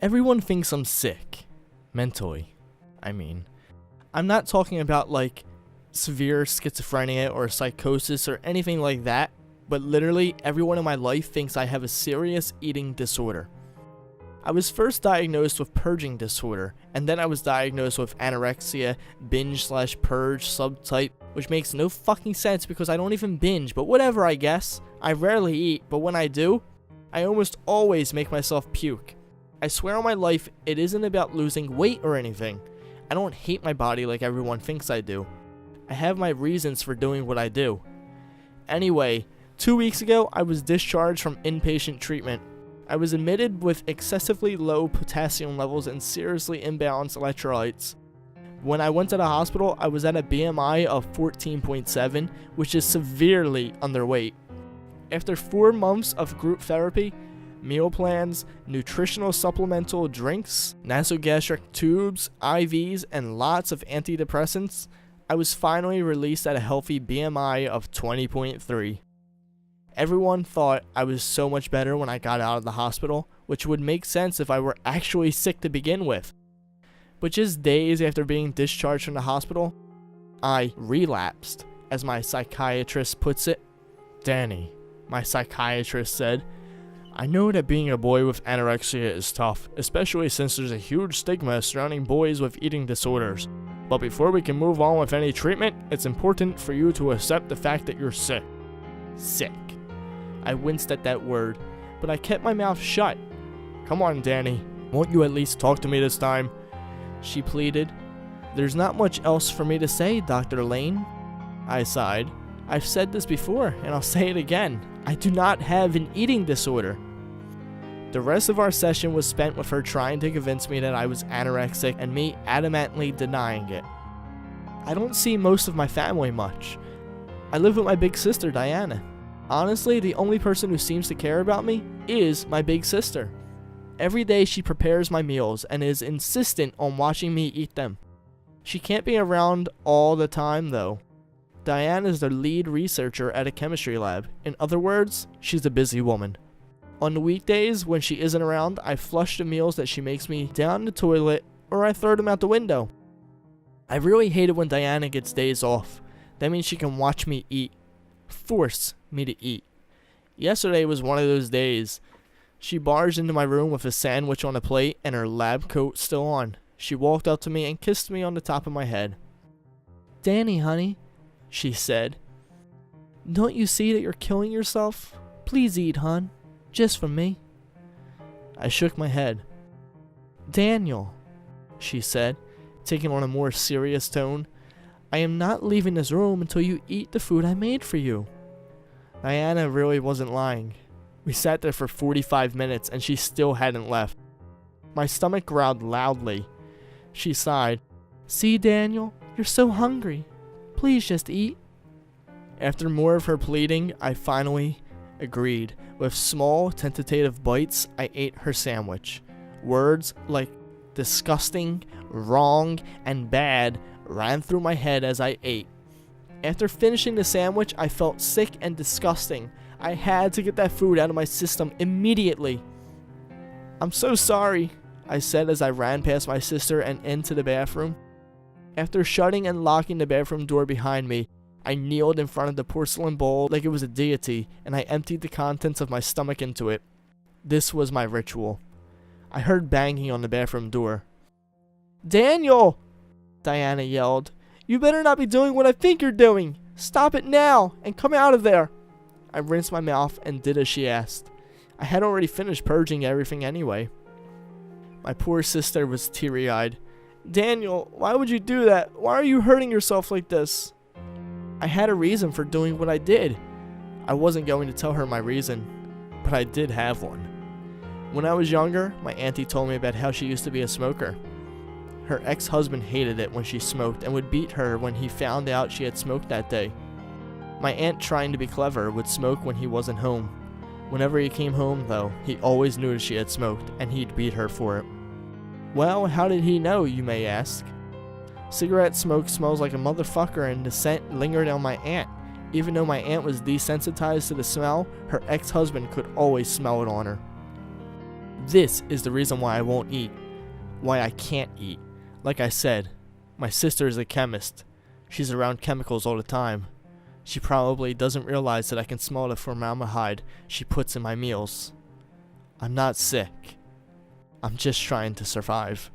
Everyone thinks I'm sick. Mentally. I mean. I'm not talking about like severe schizophrenia or psychosis or anything like that, but literally everyone in my life thinks I have a serious eating disorder. I was first diagnosed with purging disorder, and then I was diagnosed with anorexia, binge/purge subtype, which makes no fucking sense because I don't even binge, but whatever, I guess. I rarely eat, but when I do, I almost always make myself puke. I swear on my life, it isn't about losing weight or anything. I don't hate my body like everyone thinks I do. I have my reasons for doing what I do. Anyway, 2 weeks ago, I was discharged from inpatient treatment. I was admitted with excessively low potassium levels and seriously imbalanced electrolytes. When I went to the hospital, I was at a BMI of 14.7, which is severely underweight. After 4 months of group therapy, meal plans, nutritional supplemental drinks, nasogastric tubes, IVs, and lots of antidepressants, I was finally released at a healthy BMI of 20.3. Everyone thought I was so much better when I got out of the hospital, which would make sense if I were actually sick to begin with. But just days after being discharged from the hospital, I relapsed, as my psychiatrist puts it. Danny, my psychiatrist said, I know that being a boy with anorexia is tough, especially since there's a huge stigma surrounding boys with eating disorders. But before we can move on with any treatment, it's important for you to accept the fact that you're sick. Sick. I winced at that word, but I kept my mouth shut. Come on, Danny. Won't you at least talk to me this time? She pleaded. There's not much else for me to say, Dr. Lane. I sighed. I've said this before, and I'll say it again. I do not have an eating disorder. The rest of our session was spent with her trying to convince me that I was anorexic and me adamantly denying it. I don't see most of my family much. I live with my big sister, Diana. Honestly, the only person who seems to care about me is my big sister. Every day she prepares my meals and is insistent on watching me eat them. She can't be around all the time though. Diana is the lead researcher at a chemistry lab. In other words, she's a busy woman. On the weekdays when she isn't around, I flush the meals that she makes me down the toilet or I throw them out the window. I really hate it when Diana gets days off. That means she can watch me eat. Force me to eat. Yesterday was one of those days. She barged into my room with a sandwich on a plate and her lab coat still on. She walked up to me and kissed me on the top of my head. Danny, honey, she said. Don't you see that you're killing yourself? Please eat, hon. Just for me. I shook my head. Daniel, she said, taking on a more serious tone. I am not leaving this room until you eat the food I made for you. Diana really wasn't lying. We sat there for 45 minutes and she still hadn't left. My stomach growled loudly. She sighed. See, Daniel, you're so hungry. Please just eat. After more of her pleading, I finally agreed. With small, tentative bites, I ate her sandwich. Words like disgusting, wrong, and bad ran through my head as I ate. After finishing the sandwich, I felt sick and disgusting. I had to get that food out of my system immediately. I'm so sorry, I said as I ran past my sister and into the bathroom. After shutting and locking the bathroom door behind me, I kneeled in front of the porcelain bowl like it was a deity, and I emptied the contents of my stomach into it. This was my ritual. I heard banging on the bathroom door. Daniel! Diana yelled. You better not be doing what I think you're doing. Stop it now and come out of there. I rinsed my mouth and did as she asked. I had already finished purging everything anyway. My poor sister was teary-eyed. Daniel, why would you do that? Why are you hurting yourself like this? I had a reason for doing what I did. I wasn't going to tell her my reason, but I did have one. When I was younger, my auntie told me about how she used to be a smoker. Her ex-husband hated it when she smoked and would beat her when he found out she had smoked that day. My aunt, trying to be clever, would smoke when he wasn't home. Whenever he came home, though, he always knew she had smoked, and he'd beat her for it. Well, how did he know, you may ask? Cigarette smoke smells like a motherfucker, and the scent lingered on my aunt. Even though my aunt was desensitized to the smell, her ex-husband could always smell it on her. This is the reason why I won't eat. Why I can't eat. Like I said, my sister is a chemist. She's around chemicals all the time. She probably doesn't realize that I can smell the formaldehyde she puts in my meals. I'm not sick. I'm just trying to survive.